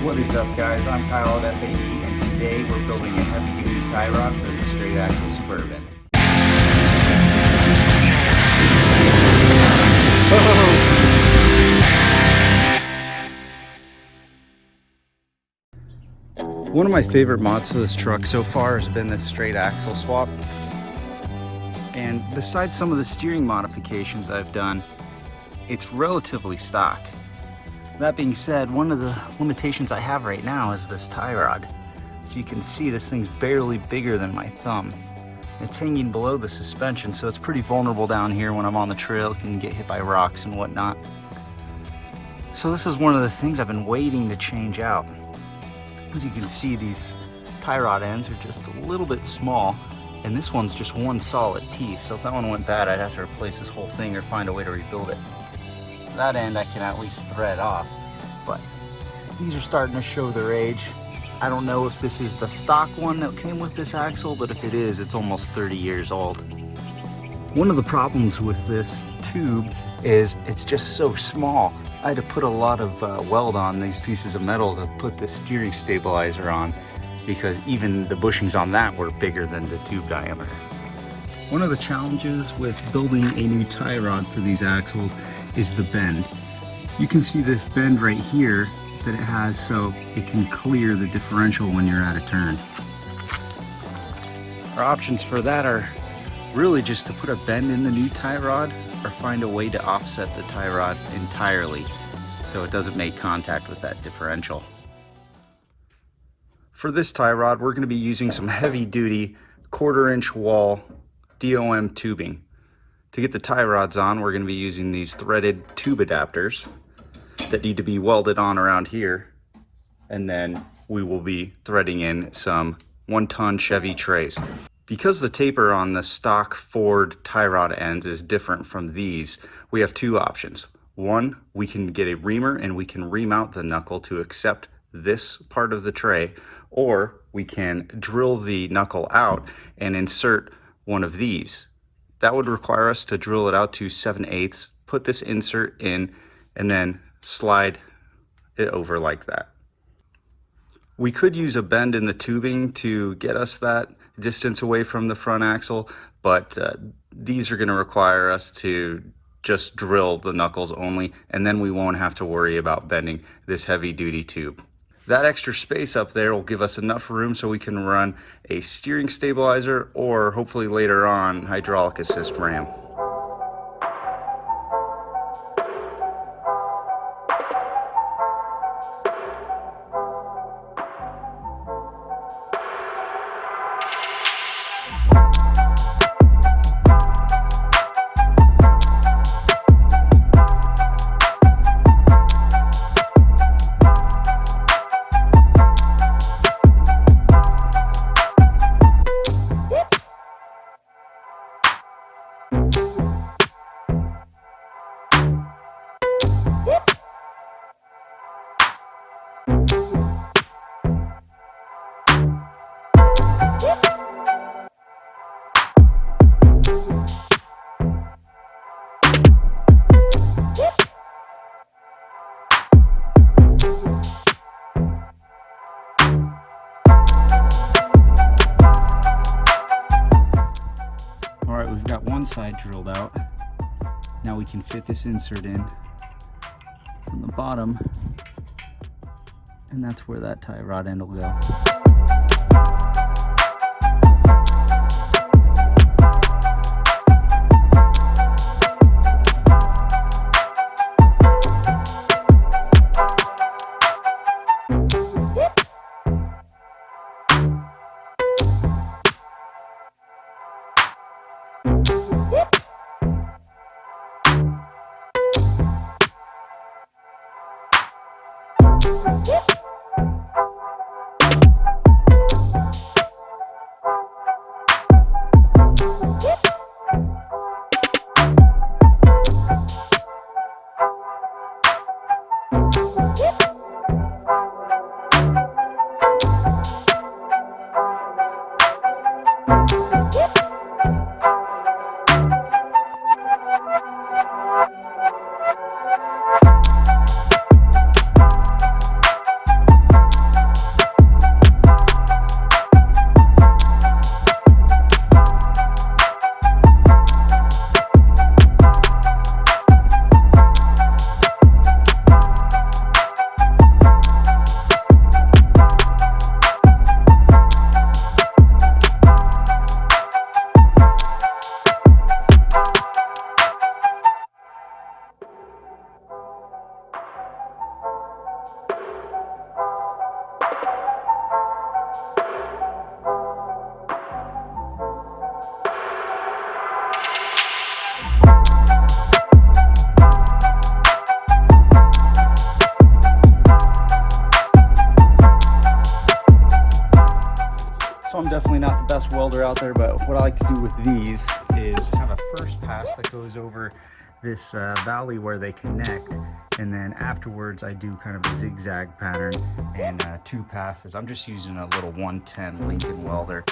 What is up, guys? I'm Kyle at FAE, and today we're building a heavy-duty tie rod for the straight axle Suburban. One of my favorite mods to this truck so far has been this straight axle swap. And besides some of the steering modifications I've done, it's relatively stock. That being said, one of the limitations I have right now is this tie rod. So you can see this thing's barely bigger than my thumb. It's hanging below the suspension, so it's pretty vulnerable down here when I'm on the trail. It can get hit by rocks and whatnot. So this is one of the things I've been waiting to change out. As you can see, these tie rod ends are just a little bit small, and this one's just one solid piece. So if that one went bad, I'd have to replace this whole thing or find a way to rebuild it. That end I can at least thread off, but these are starting to show their age. I don't know if this is the stock one that came with this axle, but if it is, it's almost 30 years old. One of the problems with this tube is it's just so small. I had to put a lot of weld on these pieces of metal to put the steering stabilizer on, because even the bushings on that were bigger than the tube diameter. One of the challenges with building a new tie rod for these axles is the bend. You can see this bend right here that it has, so it can clear the differential when you're at a turn. Our options for that are really just to put a bend in the new tie rod or find a way to offset the tie rod entirely so it doesn't make contact with that differential. For this tie rod, we're going to be using some heavy duty 1/4-inch wall DOM tubing. To get the tie rods on, we're going to be using these threaded tube adapters that need to be welded on around here, and then we will be threading in some 1-ton Chevy trays. Because the taper on the stock Ford tie rod ends is different from these, we have two options. One, we can get a reamer and we can remount the knuckle to accept this part of the tray, or we can drill the knuckle out and insert one of these. That would require us to drill it out to 7/8, put this insert in, and then slide it over like that. We could use a bend in the tubing to get us that distance away from the front axle, but these are going to require us to just drill the knuckles only, and then we won't have to worry about bending this heavy duty tube. That extra space up there will give us enough room so we can run a steering stabilizer, or hopefully later on hydraulic assist ram. Alright, we've got one side drilled out. Now we can fit this insert in from the bottom, and that's where that tie rod end will go. best welder out there, but what I like to do with these is have a first pass that goes over this valley where they connect, and then afterwards I do kind of a zigzag pattern and 2 passes. I'm just using a little 110 Lincoln welder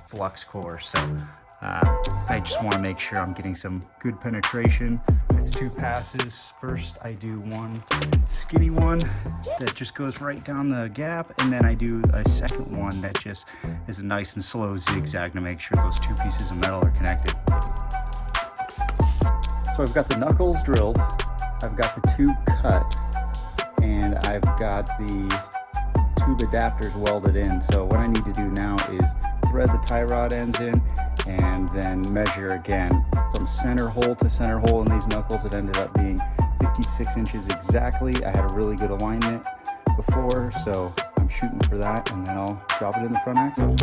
flux core, so I just want to make sure I'm getting some good penetration. It's 2 passes. First I do one skinny one that just goes right down the gap, and then I do a second one that just is a nice and slow zigzag to make sure those 2 pieces of metal are connected. So I've got the knuckles drilled, I've got the tube cut, and I've got the tube adapters welded in. So what I need to do now is thread the tie rod ends in and then measure again from center hole to center hole in these knuckles. It ended up being 56 inches exactly. I had a really good alignment before, so I'm shooting for that, and then I'll drop it in the front axle.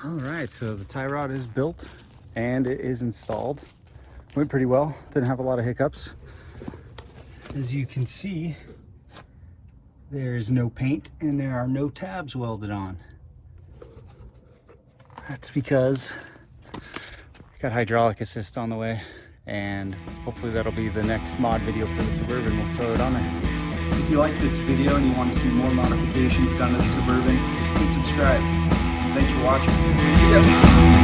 Alright, so the tie rod is built and it is installed. Went pretty well, didn't have a lot of hiccups. As you can see, there's no paint and there are no tabs welded on. That's because we got hydraulic assist on the way, and hopefully that'll be the next mod video for the Suburban. We'll throw it on there. If you like this video and you want to see more modifications done to the Suburban, hit subscribe. Thanks for watching. See ya.